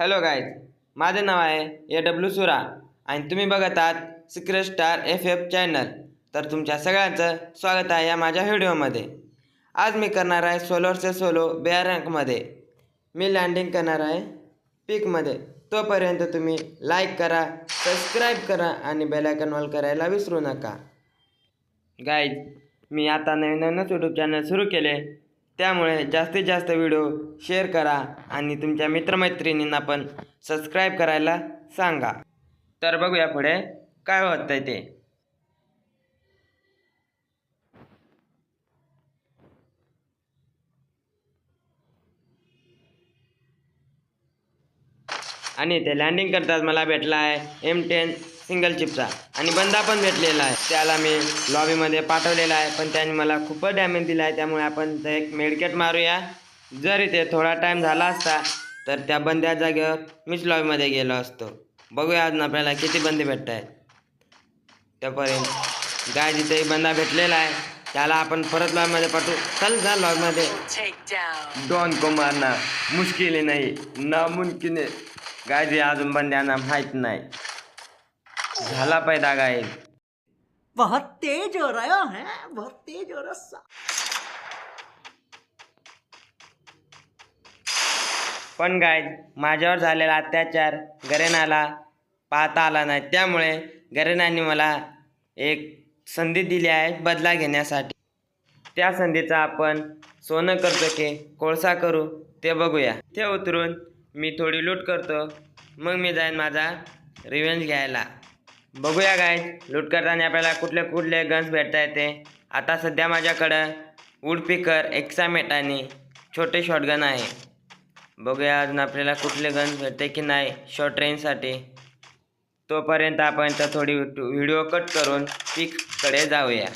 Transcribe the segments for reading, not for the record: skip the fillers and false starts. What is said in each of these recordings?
Hello guys, माझे नाव आहे AW सुरा आणि तुम्ही बघत आहात सिक्रेट स्टार FF चॅनल. तर तुमच्या सगळ्यांचं स्वागत आहे या माझ्या व्हिडिओमध्ये. आज मी करणार आहे सोलोचे सोलो बेअर रँकमध्ये. मी लँडिंग करणार आहे पीकमध्ये. तोपर्यंत तुम्ही लाईक करा, सबस्क्राईब करा आणि बेल आयकॉन ऑल करायला विसरू नका. गाईज, मी आता नवीनच यूट्यूब चॅनल सुरू केले, त्यामुळे जास्तीत जास्त व्हिडिओ शेअर करा आणि तुमच्या मित्रमैत्रिणींना पण सबस्क्राईब करायला सांगा. तर बघूया पुढे काय होतंय ते. आणि ते लँडिंग करतात मला भेटला आहे M10 सिंगल चिपचा आणि बंदा पण भेटलेला आहे. त्याला मी लॉबीमध्ये पाठवलेला आहे, पण त्याने मला खूपच डॅमेज दिला आहे. त्यामुळे आपण एक मेडकेट मारूया. जर इथे थोडा टाईम झाला असता तर त्या बंद्या जागेवर मीच लॉबीमध्ये गेलो असतो. बघूया अजून आपल्याला किती बंदे भेटत आहेत. त्यापर्यंत गाय जिथे एक बंदा भेटलेला आहे त्याला आपण परत लॉबीमध्ये पाठवू. चल जा लॉबीमध्ये. डॉन को मारना मुश्किल नाही, नामुमकिन है. गाय अजून बंद्यांना माहित नाही झाला पैदा. गाय बहुत तेज हो रहा है, बहुत तेज हो रहा. पण गाय माझ्यावर झालेला अत्याचार गरेनाला पाहता आला नाही, त्यामुळे गरेनाने मला एक संधी दिली आहे बदला घेण्यासाठी. त्या संधीचा आपण सोनं करतो की कोळसा करू ते बघूया. ते उतरून मी थोडी लूट करतो, मग मी जाईन माझा रिव्हेंज घ्यायला. बघूया गाईज लूट करताना आपल्याला कुठले कुठले गन्स भेटता येते. आता सध्या माझ्याकडं वुडपिकर, एक्सामेट आणि छोटे शॉटगन आहे. बघूया अजून आपल्याला कुठले गन्स भेटते की नाही शॉर्ट रेंजसाठी. तोपर्यंत आपण तर थोडी व्हिडिओ कट करून पीककडे जाऊया.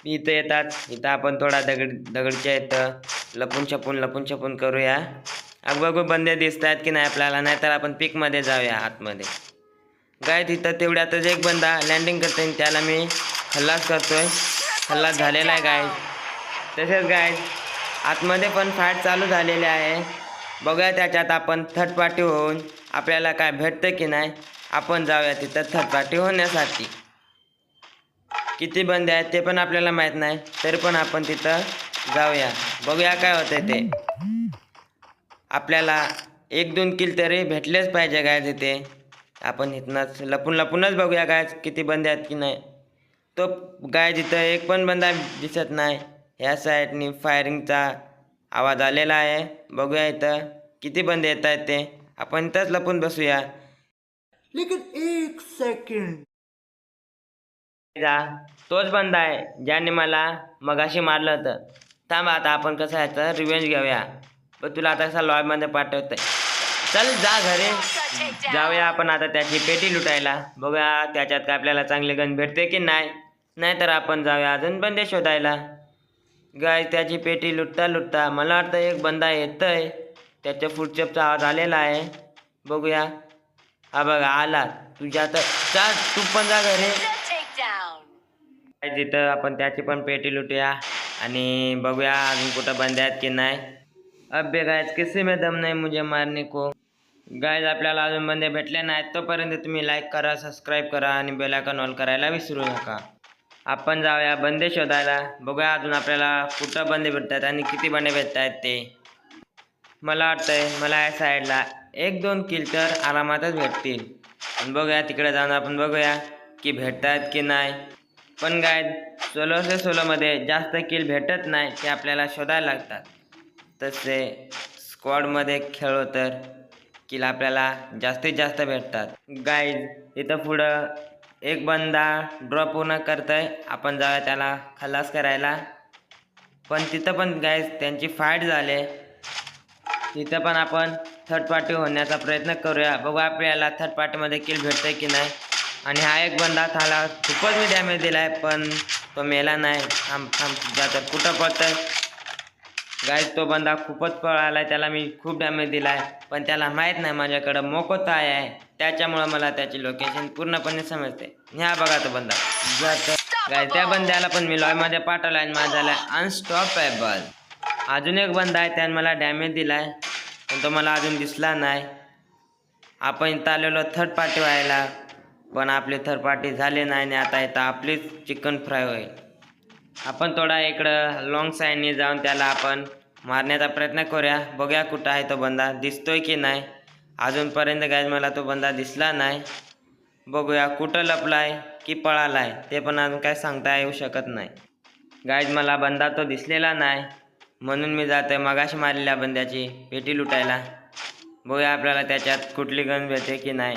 इथं येतात, इथं आपण थोडा दगडच्या इथं लपून छपून करूया. बघू बंदे दिसत आहेत की नाही आपल्याला, नाहीतर आपण पीकमध्ये जाऊया आतमध्ये. गाय तिथं तेवढ्यातच एक बंदा लँडिंग करते, त्याला मी खल्लास करतोय. खल्लास झालेला आहे गाय. तसेच गाय आतमध्ये पण फाईट चालू झालेली आहे. बघूया त्याच्यात आपण थर्ड पार्टी होऊन आपल्याला काय भेटतं की नाही. आपण जाऊया तिथं थर्ड पार्टी होण्यासाठी. किती बंदे आहेत ते पण आपल्याला माहीत नाही, तरी पण आपण तिथं जाऊया. बघूया काय होतं ते. आपल्याला 1-2 किल तरी भेटलेच पाहिजे गाय तिथे. आपण इथनंच लपूनच बघूया गाय किती बंदे आहेत की नाही. तो गाय तिथं एक पण बंदा दिसत नाही. ह्या साईडनी फायरिंगचा आवाज आलेला आहे. बघूया इथं किती बंदे येत आहेत ते. आपण इथंच लपून बसूया. लेकिन एक सेकंड, तोच बंदा आहे ज्याने मला मगाशी मारलं होतं. थांब आता आपण कसं याचं रिव्हेंज घेऊया. पण तुला आता कसा लॉबीमध्ये पाठवतंय. चल जा घरी जाऊया आपण आता त्याची पेटी लुटायला. बघूया त्याच्यात काय आपल्याला चांगले गन भेटते की नाही. नाहीतर आपण जाऊया अजून बंदे शोधायला. गाय त्याची पेटी लुटता मला वाटतं एक बंदा येतोय. त्याच्या फुटस्टेपचा आवाज आलेला आहे. बघूया. हा बघा आला. तुझ्या तर चल तू पण जा घरी. तिथं आपण त्याची पण पेटी लुटूया आणि बघूया अजून कुठं बंदे आहेत की नाही. अबे गायज किसी में दम नाही मुझे मारने को. गायज आपल्याला अजून बंदे भेटले नाहीत. तोपर्यंत तुम्ही लाईक करा, सबस्क्राईब करा आणि बेल आयकॉन ऑल करायला विसरू नका. आपण जाऊया बंदे शोधायला. बघूया अजून आपल्याला कुठं बंदे भेटतात आणि किती बंदे भेटत आहेत ते. मला वाटतंय मला या साईडला 1-2 किल तर आरामातच भेटतील. पण बघूया तिकडे जाऊन आपण बघूया की भेटतात की नाही. पण गाय सोलोमध्ये जास्त किल भेटत नाही, ते आपल्याला शोधायला लागतात. तसे स्क्वॉडमध्ये खेळलो तर किल आपल्याला जास्तीत जास्त भेटतात. गाईज इथं पुढं एक बंदा ड्रॉप पूर्ण करतोय. आपण जाऊया त्याला खलास करायला. पण तिथं पण गाईज त्यांची फाईट झाले. तिथं पण आपण थर्ड पार्टी होण्याचा प्रयत्न करूया. बघू आपल्याला थर्ड पार्टीमध्ये किल भेटतंय की नाही. आणि हा एक बंदा थाला खूपच मी डॅमेज दिला आहे, पण तो मेला नाही. थांब तुझ्या तर कुठं पळतोय गाईज. तो बंदा खूपच पळाला आहे, त्याला मी खूप डॅमेज दिला आहे. पण त्याला माहीत नाही माझ्याकडं मोकोता आहे, त्याच्यामुळं मला त्याची लोकेशन पूर्णपणे समजते. ह्या बघा तो बंदा गाईज. त्या बंद्याला पण मी लॉबीमध्ये पाठवला आहे. माझा झाला अनस्टॉपेबल. अजून एक बंदा आहे त्याने मला डॅमेज दिला आहे, पण तो मला अजून दिसला नाही. आपण इथं आलेलो थर्ड पार्टी व्हायला, पण आपली थर्ड पार्टी झाली नाही आणि आता इथं आपलीच चिकन फ्राय होईल. आपण थोडा इकडं लॉंग साईडने जाऊन त्याला आपण मारण्याचा प्रयत्न करूया. बघूया कुठं आहे तो बंदा, दिसतोय की नाही. अजूनपर्यंत गाईज मला तो बंदा दिसला नाही. बघूया कुठं लपलाय की पळालाय ते पण अजून काय सांगता येऊ शकत नाही. गाईज मला बंदा तो दिसलेला नाही, म्हणून मी जातोय मगाशी मारलेल्या बंद्याची पेटी लुटायला. बघूया आपल्याला त्याच्यात कुठली गन भेटते की नाही.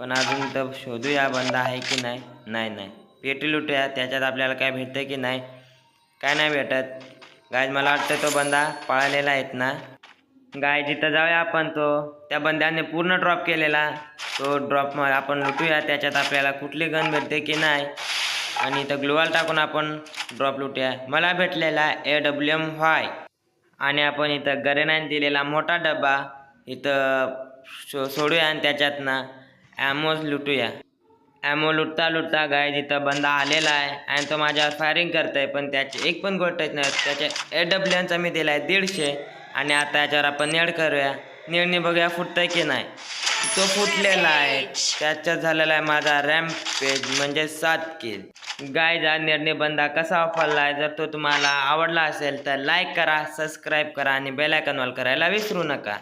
पण अजून तर शोधूया बंदा आहे की नाही. नाही पेटी लुटूया, त्याच्यात आपल्याला काय भेटतं की नाही. काय नाही भेटत. गाईज मला वाटतं तो बंदा पळालेला आहेत ना. गाईज इथं जाऊया आपण. तो त्या बंद्याने पूर्ण ड्रॉप केलेला, तो ड्रॉप आपण लुटूया. त्याच्यात आपल्याला कुठली गन भेटते की नाही. आणि इथं ग्लोवाल टाकून आपण ड्रॉप लुटूया. मला भेटलेला AWM-Y आणि आपण इथं गरेनाने दिलेला मोठा डबा इथं सोडूया आणि त्याच्यातनं ॲमोज लुटूया. ॲमो लुटता गाईज इथं बंदा आलेला आहे आणि तो माझ्यावर फायरिंग करत आहे, पण त्याची एक पण गोष्ट नाही. त्याच्या AWM-चा मी दिला आहे 150 आणि आता याच्यावर आपण नेड करूया. नेडने बघूया फुटतंय की नाही. तो फुटलेला आहे. त्याच्यात झालेला आहे माझा रॅम्पेज म्हणजे 7 किल. गाईज हा नेडने बंदा कसा वापरला आहे, जर तो तुम्हाला आवडला असेल तर लाईक करा, सबस्क्राईब करा आणि बेल आयकॉन ऑल करायला विसरू नका.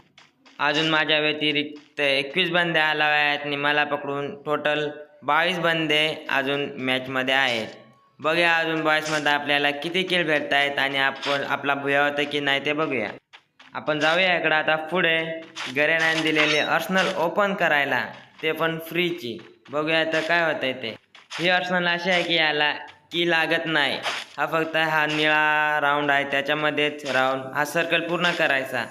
अजून माझ्या व्यतिरिक्त 21 बंदे आला आहेत आणि मला पकडून टोटल 22 बंदे अजून मॅचमध्ये आहेत. बघूया अजून 22मध्ये आपल्याला किती किल भेटत आहेत आणि आपण आपला भुया होतं की नाही ते बघूया. आपण जाऊया इकडं आता पुढे गरेनाने दिलेली अर्सनल ओपन करायला, ते पण फ्रीची. बघूया तर काय होतंय ते. ही अर्सनल अशी आहे की याला की लागत नाही. हा फक्त हा निळा राऊंड आहे, त्याच्यामध्येच राऊंड हा सर्कल पूर्ण करायचा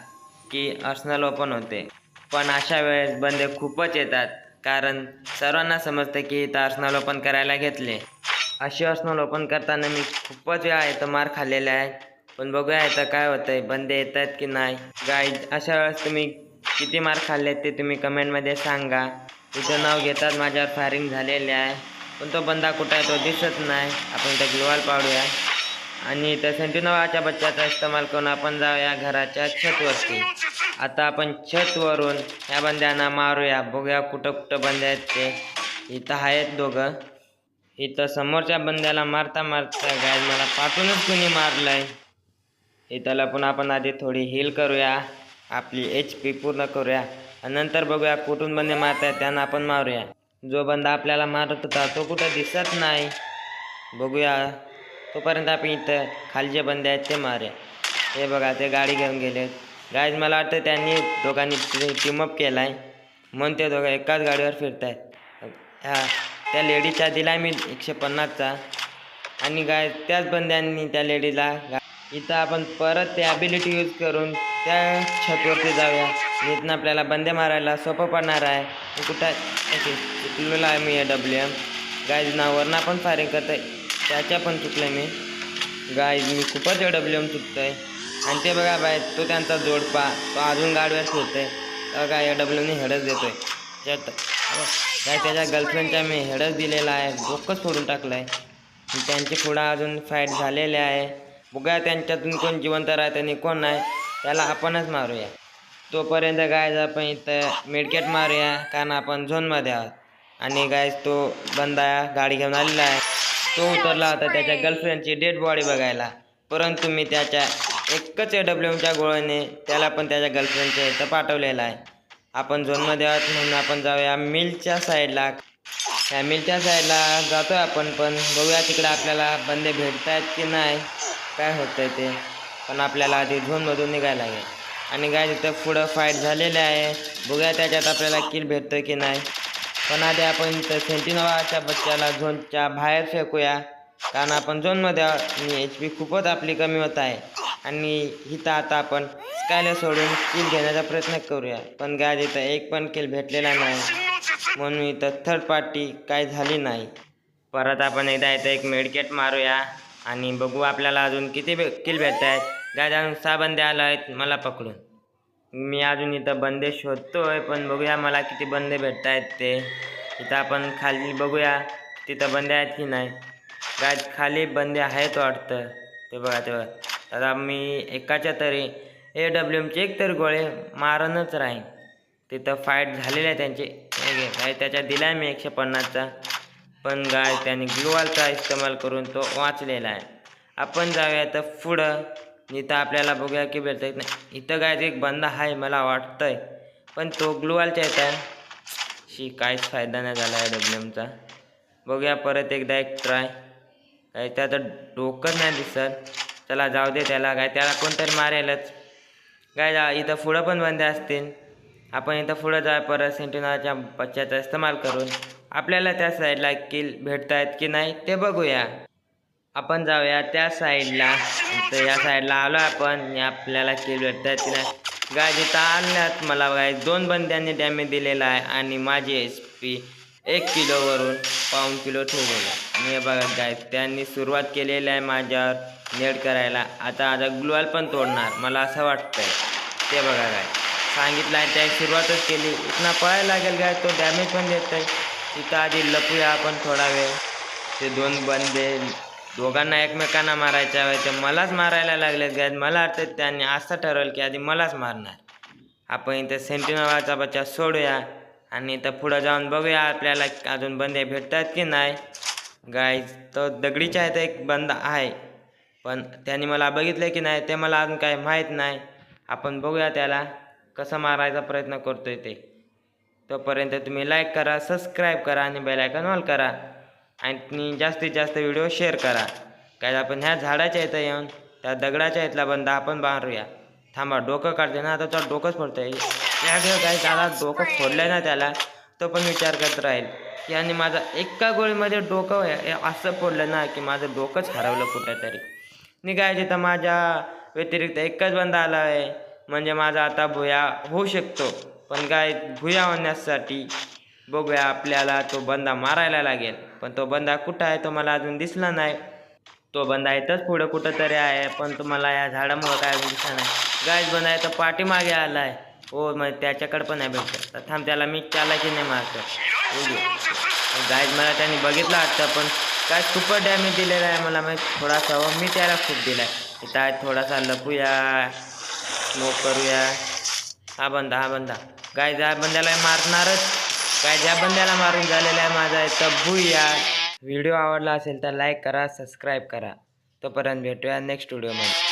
की अर्सनल ओपन होते. पण अशा वेळेस बंदे खूपच येतात, कारण सर्वांना समजतं की इथं अर्सनल ओपन करायला घेतले. अशी अर्सनल ओपन करताना मी खूपच वेळा इथं मार खाल्लेले आहे. पण बघूया इथं काय होतंय, बंदे येत आहेत की नाही. गाईज अशा वेळेस तुम्ही किती मार खाल्ले ते तुम्ही कमेंटमध्ये सांगा. इथं नाव घेतात माझ्यावर फायरिंग झालेले आहे, पण तो बंदा कुठं आहे तो दिसत नाही. आपण इथं ग्लोवाल पाडूया आणि इथं सेंटिनोवाच्या बच्चाचा इस्तेमाल करून आपण जाऊया घराच्या छतवरती. आता आपण छतवरून या बंद्यांना मारूया. बघूया कुठं बंदे आहेत ते. इथं आहेत दोघं. इथं समोरच्या बंद्याला मारता गाईज मला पाठूनच कुणी मारलंय. इथं लपून आपण आधी थोडी हील करूया, आपली HP पूर्ण करूया आणि नंतर बघूया कुठून बंदे मारतायत त्यांना आपण मारूया. जो बंदा आपल्याला मारत होता तो कुठं दिसत नाही. बघूया तोपर्यंत आपण इथं खालचे बंदे आहेत ते मारूया. हे बघा ते गाडी घेऊन गेले. गाईज मला वाटतं त्यांनी दोघांनी टीमअप केला आहे, म्हणून ते दोघं एकाच गाडीवर फिरत आहेत. त्या लेडीचा दिला मी 150चा आणि गाईज त्याच बंद्यांनी त्या लेडीला. इथं आपण परत ते ॲबिलिटी यूज करून त्या छतवरती जाऊया. इथनं आपल्याला बंदे मारायला सोपं पडणार आहे. कुठं चुकलेला आहे मी AWM. गाईज नावरनं पण फायरिंग करतोय, त्याच्या पण चुकलं मी. गाईज मी खूपच AWM चुकतोय. आणि ते बघा बाय तो त्यांचा जोडपा, तो अजून गाडीवर फिरतोय. बघा AWMने हेडच देतोय. काय त्याच्या गर्लफ्रेंडच्या मी हेडच दिलेला आहे, डोकंच फोडून टाकलं आहे. त्यांचे पुढं अजून फाईट झालेले आहे. बघा त्यांच्यातून कोण जिवंत राहते आणि कोण नाही, त्याला आपणच मारूया. तोपर्यंत गायज आपण इथं मेडकेट मारूया, कारण आपण झोनमध्ये आहोत. आणि गायज तो बंदा गाडी घेऊन आलेला आहे. तो उतरला होता त्याच्या गर्लफ्रेंडची डेड बॉडी बघायला, परंतु मी त्याच्या एकच AWMच्या गोळ्याने त्याला पण त्याच्या गर्लफ्रेंडच्या इथं पाठवलेला आहे. आपण झोनमध्ये आहोत म्हणून आपण जाऊया मिलच्या साईडला. त्या मिलच्या साईडला जातो आपण, पण बघूया तिकडे आपल्याला बंदे भेटत आहेत की नाही, काय होतं ते. पण आपल्याला आधी झोनमधून निघायला लागेल. आणि गाय तिथं पुढं फाईट झालेले आहे. बघूया त्याच्यात आपल्याला किल भेटतं की नाही. पण आधी आपण इथं सेंटिनोवाच्या बच्चाला झोनच्या बाहेर फेकूया, कारण आपण झोनमध्ये आणि HP खूपच आपली कमी होत आहे. आणि इथं आता आपण स्कायला सोडून किल घेण्याचा प्रयत्न करूया. पण गाय इथं एक पण किल भेटलेला नाही, म्हणून इथं थर्ड पार्टी काय झाली नाही. परत आपण एकदा इथं एक मेडकेट मारूया आणि बघू आपल्याला अजून किती किल भेटत आहेत. गाय अजून 6 बंदे आले आहेत मला पकडून. मी अजून इथं बंदे शोधतोय, पण बघूया मला किती बंदे भेटत आहेत ते. इथं आपण खाली बघूया तिथं बंदे आहेत की नाही. गाय खाली बंदे आहेत वाटतं, ते बघा ते बघा. आता मी एकाच्या तरी AWMचे एक तरी गोळे मारूनच राहीन, तिथं फाईट झालेलं आहे त्यांचे. काय त्याच्यात दिला आहे मी 150चा, पण गाय त्याने ग्लुवालचा इस्तेमाल करून तो वाचलेला आहे. आपण जाऊया तर पुढं. इथं आपल्याला बघूया की भेटत नाही. इथं गाय एक बंदा आहे मला वाटतंय, पण तो ग्लुवालच्या येत शी काहीच फायदा नाही झाला आहे डब्ल्यूएमचा. बघूया परत एकदा एक ट्राय. काय त्याचं डोकं नाही दिसत. चला जाऊ दे त्याला, काय त्याला कोणतरी मारेलच. काय इथं पुढं पण बंदे असतील. आपण इथं पुढं जाय परत सेंटिनलच्या बच्च्याचा इस्तेमाल करून आपल्याला त्या साईडला किल भेटत आहेत की नाही ते बघूया. आपण जाऊया त्या साईडला. तर या साईडला आलो आपण. आपल्याला किल भेटत आहेत की नाही. गाय जिथं आल्यात मला गाय 2 बंद्यांनी डॅमेज दिलेला आहे आणि माझी HP 1 किलोवरून 1.5 किलो ठेवलेलं आहे. आणि हे बघा गाय त्यांनी सुरुवात केलेली आहे माझ्यावर नेट करायला. आता माझा ग्लुवाल पण तोडणार मला असं वाटतंय. ते बघा गाय सांगितलं आहे त्या सुरुवातच केली. इथनं पळायला लागेल गाय, तो डॅमेज पण देत आहे. तिथं आधी लपूया आपण थोडा वेळ. ते 2 बंदे दोघांना एकमेकांना मारायच्या वेळी ते मलाच मारायला लागलेत गाय. मला वाटतं त्यांनी असं ठरवलं की आधी मलाच मारणार. आपण इथं सेंटिनलचा बच्चा सोडूया आणि इथं पुढं जाऊन बघूया आपल्याला अजून बंदे भेटतात की नाही. गाय तो दगडीच्या इथं एक बंदा आहे, पण त्यांनी मला बघितलं की नाही ते मला अजून काही माहीत नाही. आपण बघूया त्याला कसं मारायचा प्रयत्न करतोय ते. तोपर्यंत तुम्ही लाईक करा, सबस्क्राईब करा आणि बेल आयकॉन ऑल करा आणि जास्तीत जास्त व्हिडिओ शेअर करा. काय आपण ह्या झाडाच्या इथं येऊन त्या दगडाच्या इथला बंदा आपण मारूया. थांबा डोकं काढते ना, आता तो डोकंच फोडतंय. काय त्याला डोकं फोडलंय ना त्याला, तो पण विचार करत राहील की आणि माझा एका गोळीमध्ये डोकं असं फोडलं ना की माझं डोकंच हरवलं कुठेतरी. निघाय तिथं माझ्या व्यतिरिक्त एकच बंदा आला आहे, म्हणजे माझा आता भुया होऊ शकतो. पण काय भुया होण्यासाठी बघूया आपल्याला तो बंदा मारायला लागेल. पण तो बंदा कुठं आहे तो मला अजून दिसला नाही. तो बंदा इथंच पुढं कुठं तरी आहे, पण तुम्हाला या झाडामुळं काय अजून दिसला नाही. गायच बंदा आहे तर पाठीमागे आला आहे. हो मग त्याच्याकडे पण नाही भेटत. तर थांब त्याला मी चालाकी नाही मारतो. गायज मला त्यांनी बघितलं वाटतं, पण काय खूपच डॅमेज दिलेला आहे मला. मग थोडासा मी त्याला खूप दिला आहे. इथं थोडासा लपूया, स्मोक करूया. हा बंदा गाय ज्या बंद्याला मारणारच. काय ज्या बंद्याला मारून झालेला आहे माझा इथं भूया. व्हिडिओ आवडला असेल तर लाईक करा, सबस्क्राईब करा. तोपर्यंत भेटूया नेक्स्ट व्हिडिओमध्ये.